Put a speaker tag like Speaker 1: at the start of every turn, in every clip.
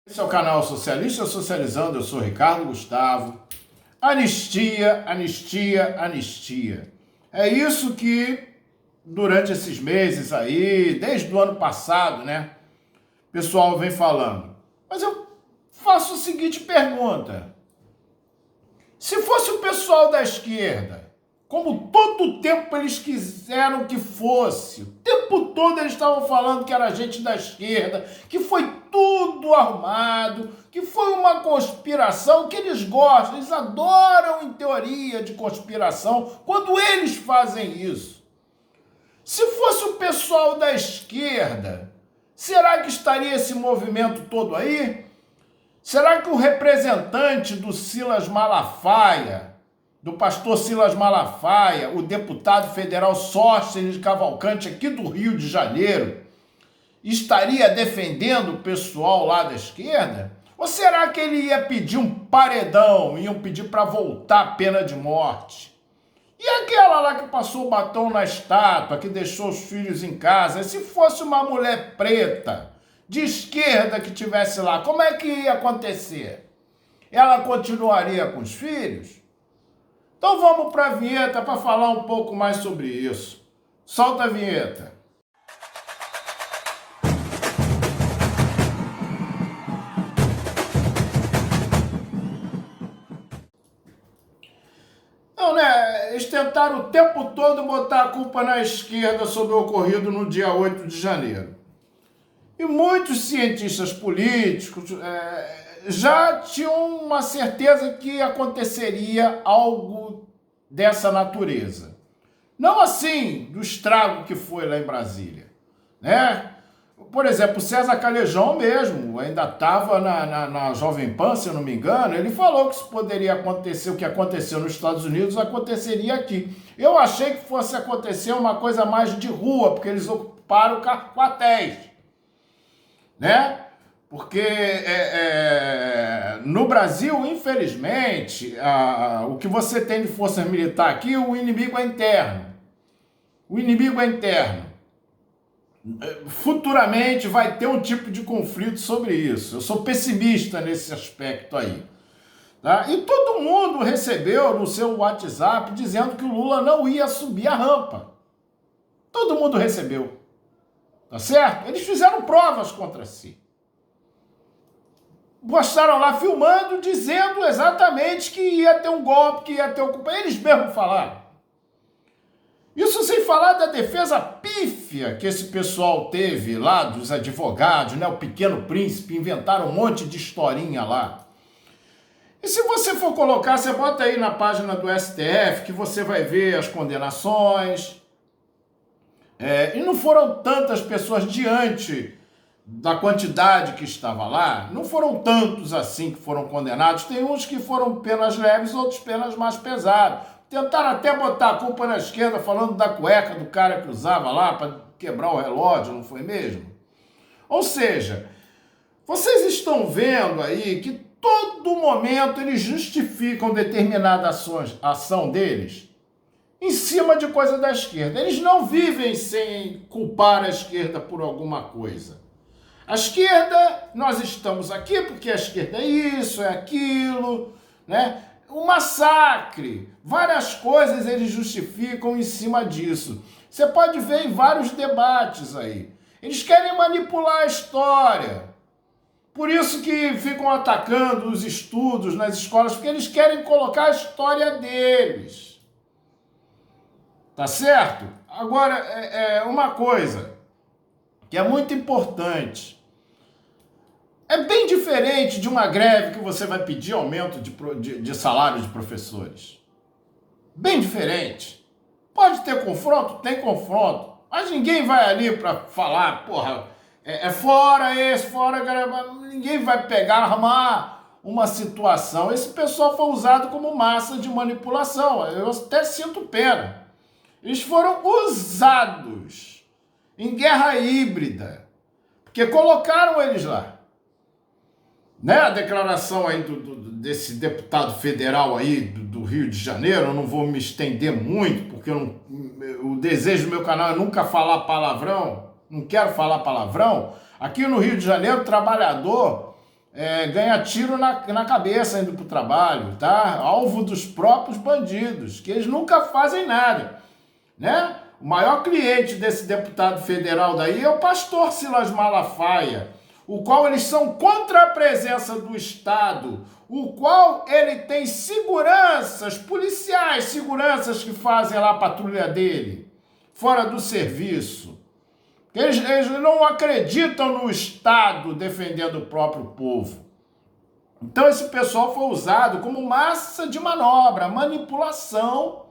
Speaker 1: Esse é o canal Socialista Socializando, eu sou Ricardo Gustavo. Anistia, anistia, anistia. É isso que, durante esses meses aí, desde o ano passado, né, o pessoal vem falando. Mas eu faço a seguinte pergunta. Se fosse o pessoal da esquerda, como todo o tempo eles quiseram que fosse, o tempo todo eles estavam falando que era gente da esquerda, que foi tudo armado, que foi uma conspiração, que eles gostam, eles adoram em teoria de conspiração, quando eles fazem isso. Se fosse o pessoal da esquerda, será que estaria esse movimento todo aí? Será que o representante do Silas Malafaia, do pastor Silas Malafaia, o deputado federal Sóstenes Cavalcante aqui do Rio de Janeiro, estaria defendendo o pessoal lá da esquerda? Ou será que ele ia pedir um paredão, iam pedir para voltar a pena de morte? E aquela lá que passou o batom na estátua, que deixou os filhos em casa, se fosse uma mulher preta, de esquerda que tivesse lá, como é que ia acontecer? Ela continuaria com os filhos? Então vamos para a vinheta para falar um pouco mais sobre isso. Solta a vinheta. Não, né? Eles tentaram o tempo todo botar a culpa na esquerda sobre o ocorrido no dia 8 de janeiro. E muitos cientistas políticos já tinham uma certeza que aconteceria algo dessa natureza. Não assim do estrago que foi lá em Brasília, né? Por exemplo, o César Calejão mesmo, ainda estava na Jovem Pan, se eu não me engano, ele falou que isso poderia acontecer, o que aconteceu nos Estados Unidos aconteceria aqui. Eu achei que fosse acontecer uma coisa mais de rua, porque eles ocuparam quartéis, né? Porque no Brasil, infelizmente, o que você tem de força militar aqui, o inimigo é interno. O inimigo é interno. Futuramente vai ter um tipo de conflito sobre isso. Eu sou pessimista nesse aspecto aí. Tá? E todo mundo recebeu no seu WhatsApp dizendo que o Lula não ia subir a rampa. Todo mundo recebeu. Tá certo? Eles fizeram provas contra si. Postaram lá filmando, dizendo exatamente que ia ter um golpe, que ia ter ocupação. Eles mesmos falaram. Isso sem falar da defesa pífia que esse pessoal teve lá, dos advogados, né? O Pequeno Príncipe, inventaram um monte de historinha lá. E se você for colocar, você bota aí na página do STF, que você vai ver as condenações. E não foram tantas pessoas diante da quantidade que estava lá, não foram tantos assim que foram condenados. Tem uns que foram penas leves, outros penas mais pesadas. Tentaram até botar a culpa na esquerda, falando da cueca do cara que usava lá para quebrar o relógio, não foi mesmo? Ou seja, vocês estão vendo aí que todo momento eles justificam determinada ação deles em cima de coisa da esquerda. Eles não vivem sem culpar a esquerda por alguma coisa. A esquerda, nós estamos aqui porque a esquerda é isso, é aquilo, né? O massacre, várias coisas eles justificam em cima disso. Você pode ver em vários debates aí. Eles querem manipular a história. Por isso que ficam atacando os estudos nas escolas, porque eles querem colocar a história deles. Tá certo? Agora, uma coisa que é muito importante. É bem diferente de uma greve que você vai pedir aumento de salário de professores. Bem diferente. Pode ter confronto? Tem confronto. Mas ninguém vai ali para falar, porra, fora esse, fora... Ninguém vai pegar, armar uma situação. Esse pessoal foi usado como massa de manipulação. Eu até sinto pena. Eles foram usados em guerra híbrida, porque colocaram eles lá. Né? A declaração aí desse deputado federal aí do Rio de Janeiro, eu não vou me estender muito, porque o desejo do meu canal é nunca falar palavrão, não quero falar palavrão. Aqui no Rio de Janeiro, o trabalhador ganha tiro na cabeça indo para o trabalho, tá? Alvo dos próprios bandidos, que eles nunca fazem nada, né? O maior cliente desse deputado federal daí é o pastor Silas Malafaia, o qual eles são contra a presença do Estado, o qual ele tem seguranças, policiais, seguranças que fazem lá a patrulha dele, fora do serviço. Eles não acreditam no Estado defendendo o próprio povo. Então esse pessoal foi usado como massa de manobra, manipulação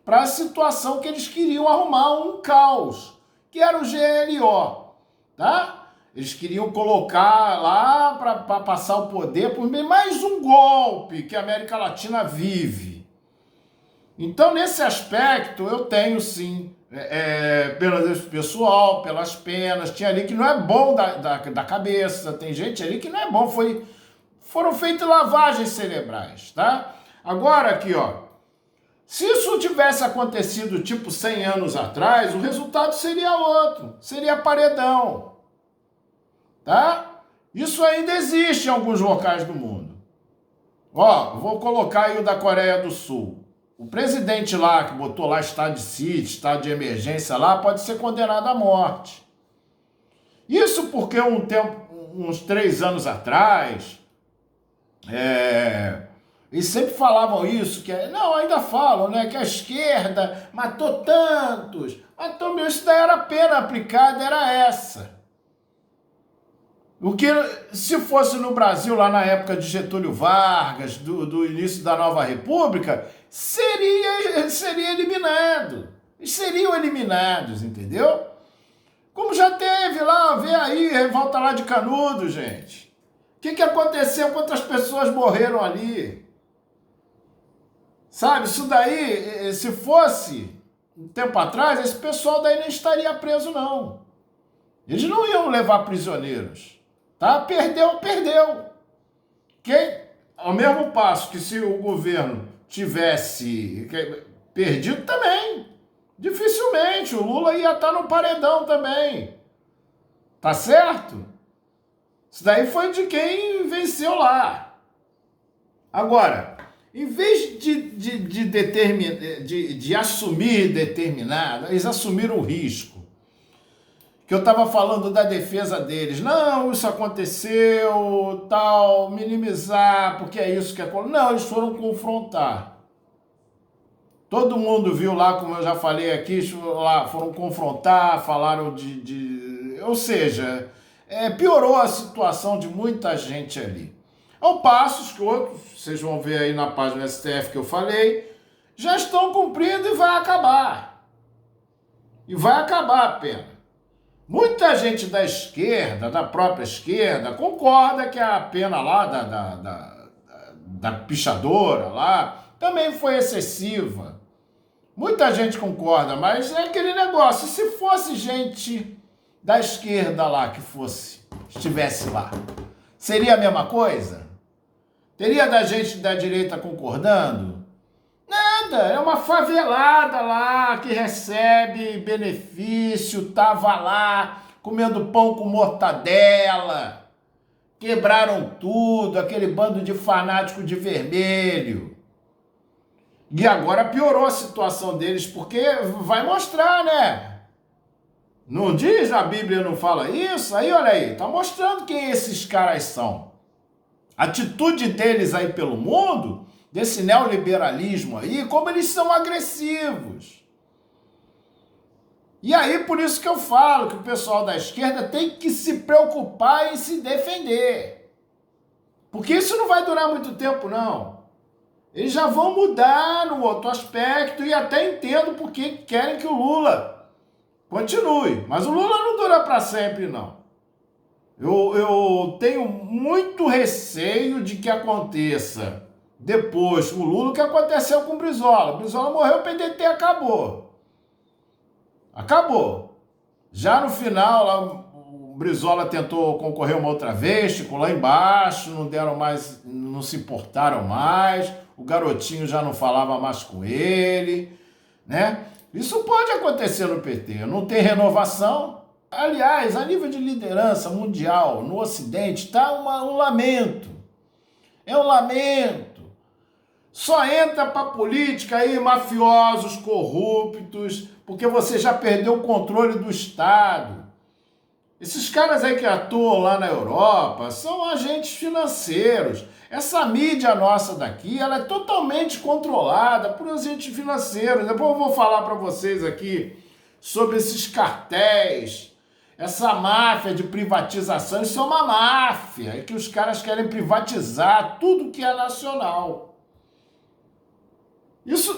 Speaker 1: para a situação que eles queriam arrumar um caos, que era o GLO, tá? Eles queriam colocar lá para passar o poder por mais um golpe que a América Latina vive. Então, nesse aspecto, eu tenho sim, pelo pessoal, pelas penas, tinha ali que não é bom da cabeça, tem gente ali que não é bom, foram feitas lavagens cerebrais, tá? Agora aqui, ó, se isso tivesse acontecido tipo 100 anos atrás, o resultado seria outro, seria paredão. Tá? Isso ainda existe em alguns locais do mundo. Ó, vou colocar aí o da Coreia do Sul. O presidente lá, que botou lá estado de sítio, estado de emergência lá, pode ser condenado à morte. Isso porque uns 3 anos atrás, eles sempre falavam isso, não, ainda falam, né, que a esquerda matou tantos. Matou, isso daí era a pena aplicada, era essa. O que, se fosse no Brasil, lá na época de Getúlio Vargas, do início da Nova República, seria eliminado. Eles seriam eliminados, entendeu? Como já teve lá, vê aí, revolta lá de Canudos, gente. O que aconteceu? Quantas pessoas morreram ali? Sabe, isso daí, se fosse um tempo atrás, esse pessoal daí não estaria preso, não. Eles não iam levar prisioneiros. Tá? Perdeu. Ao mesmo passo que se o governo tivesse perdido também, dificilmente, o Lula ia estar no paredão também. Tá certo? Isso daí foi de quem venceu lá. Agora, em vez de assumir determinado, eles assumiram o risco. Que eu estava falando da defesa deles. Não, isso aconteceu, tal, minimizar, porque é isso que aconteceu. Não, eles foram confrontar. Todo mundo viu lá, como eu já falei aqui, lá foram confrontar, falaram ou seja, piorou a situação de muita gente ali. Ao passo que outros, vocês vão ver aí na página STF que eu falei, já estão cumprindo e vai acabar. E vai acabar a pena. Muita gente da esquerda, da própria esquerda, concorda que a pena lá da pichadora lá também foi excessiva. Muita gente concorda, mas é aquele negócio, se fosse gente da esquerda lá que estivesse lá, seria a mesma coisa? Teria da gente da direita concordando? Nada, é uma favelada lá que recebe benefício, tava lá comendo pão com mortadela, quebraram tudo, aquele bando de fanático de vermelho. E agora piorou a situação deles, porque vai mostrar, né? Não diz, a Bíblia não fala isso? Aí, olha aí, tá mostrando quem esses caras são. A atitude deles aí pelo mundo, desse neoliberalismo aí, como eles são agressivos. E aí, por isso que eu falo que o pessoal da esquerda tem que se preocupar em se defender. Porque isso não vai durar muito tempo, não. Eles já vão mudar no outro aspecto e até entendo porque querem que o Lula continue. Mas o Lula não dura para sempre, não. Eu tenho muito receio de que aconteça depois com o Lula o que aconteceu com o Brizola. O Brizola morreu, o PDT acabou. Acabou. Já no final, lá, o Brizola tentou concorrer uma outra vez, ficou lá embaixo, não deram mais, não se importaram mais, o garotinho já não falava mais com ele, né? Isso pode acontecer no PT, não tem renovação, Aliás, a nível de liderança mundial, no Ocidente, está um lamento. É um lamento. Só entra para política aí mafiosos, corruptos, porque você já perdeu o controle do Estado. Esses caras aí que atuam lá na Europa são agentes financeiros. Essa mídia nossa daqui, ela é totalmente controlada por agentes financeiros. Depois eu vou falar para vocês aqui sobre esses cartéis, essa máfia de privatização. Isso é uma máfia, é que os caras querem privatizar tudo que é nacional. Isso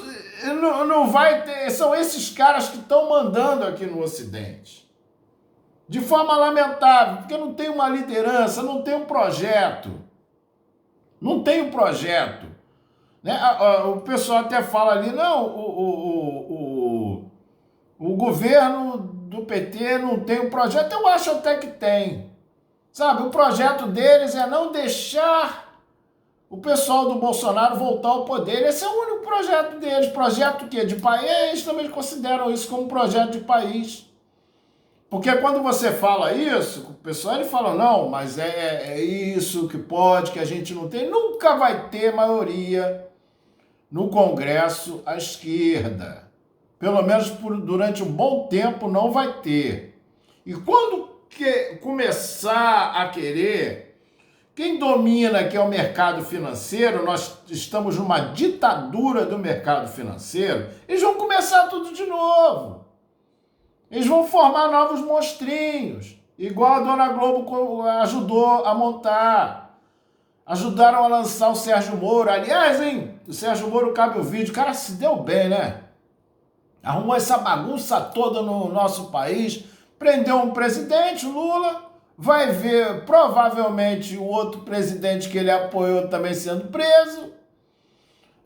Speaker 1: não vai ter... São esses caras que estão mandando aqui no Ocidente. De forma lamentável, porque não tem uma liderança, não tem um projeto. Não tem um projeto. Né? O pessoal até fala ali, não, o governo do PT não tem um projeto. Eu acho até que tem. Sabe, o projeto deles é não deixar o pessoal do Bolsonaro voltar ao poder. Esse é o único projeto deles. Projeto o quê? De país? Eles também consideram isso como projeto de país. Porque quando você fala isso, o pessoal ele fala, não, mas é isso que pode, que a gente não tem. Nunca vai ter maioria no Congresso à esquerda. Pelo menos durante um bom tempo não vai ter. E quando começar a querer, quem domina que é o mercado financeiro, nós estamos numa ditadura do mercado financeiro, eles vão começar tudo de novo. Eles vão formar novos monstrinhos, igual a Dona Globo ajudou a montar. Ajudaram a lançar o Sérgio Moro. Aliás, hein, o Sérgio Moro cabe o vídeo. O cara se deu bem, né? Arrumou essa bagunça toda no nosso país. Prendeu um presidente, Lula. Vai ver, provavelmente, o outro presidente que ele apoiou também sendo preso.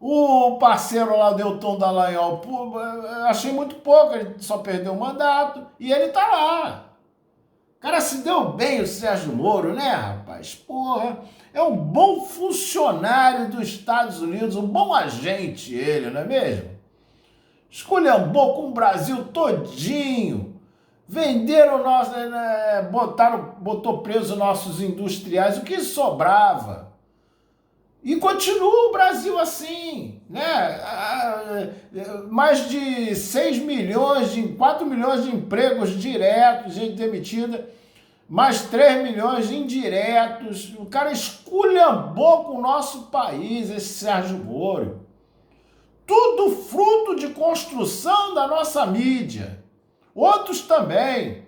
Speaker 1: O parceiro lá, Deltan Dallagnol, achei muito pouco, ele só perdeu o mandato e ele tá lá. O cara se deu bem, o Sérgio Moro, né, rapaz? Porra, é um bom funcionário dos Estados Unidos, um bom agente ele, não é mesmo? Esculhambou com o Brasil todinho. Venderam nosso, botou preso nossos industriais, o que sobrava. E continua o Brasil assim, né? Mais de 4 milhões de empregos diretos, gente demitida, mais 3 milhões de indiretos. O cara esculhambou com o nosso país, esse Sérgio Moro. Tudo fruto de construção da nossa mídia. Outros também,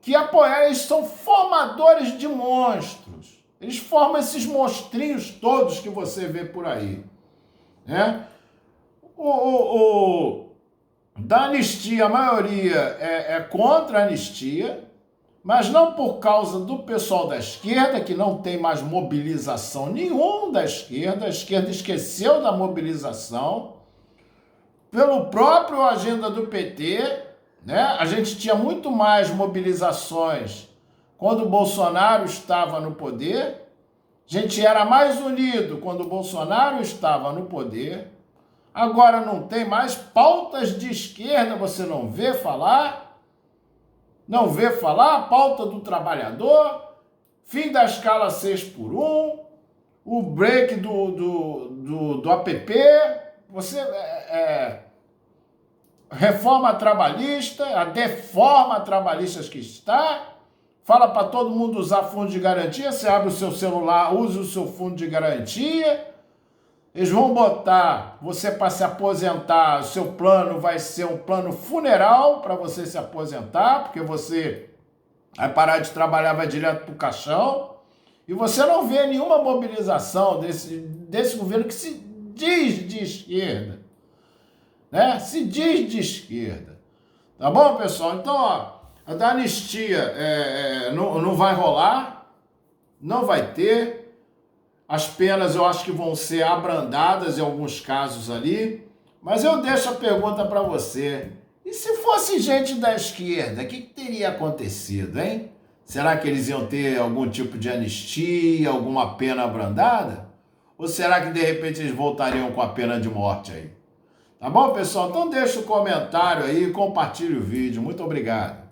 Speaker 1: que apoiaram, eles são formadores de monstros. Eles formam esses monstrinhos todos que você vê por aí. Né? Da anistia, a maioria é contra a anistia, mas não por causa do pessoal da esquerda, que não tem mais mobilização nenhuma da esquerda. A esquerda esqueceu da mobilização. Pelo próprio agenda do PT, né? A gente tinha muito mais mobilizações quando o Bolsonaro estava no poder. A gente era mais unido quando o Bolsonaro estava no poder. Agora não tem mais pautas de esquerda, você não vê falar. Não vê falar, pauta do trabalhador, fim da escala 6x1, o break do APP, reforma trabalhista, a deforma trabalhista que está. Fala para todo mundo usar fundo de garantia. Você abre o seu celular, usa o seu fundo de garantia. Eles vão botar você para se aposentar. O seu plano vai ser um plano funeral para você se aposentar, porque você vai parar de trabalhar, vai direto para o caixão. E você não vê nenhuma mobilização desse governo que se diz de esquerda. Né? Se diz de esquerda. Tá bom, pessoal? Então, ó. A da anistia não vai rolar, não vai ter. As penas eu acho que vão ser abrandadas em alguns casos ali. Mas eu deixo a pergunta para você. E se fosse gente da esquerda, o que teria acontecido, hein? Será que eles iam ter algum tipo de anistia, alguma pena abrandada? Ou será que de repente eles voltariam com a pena de morte aí? Tá bom, pessoal? Então deixa o comentário aí, compartilhe o vídeo. Muito obrigado.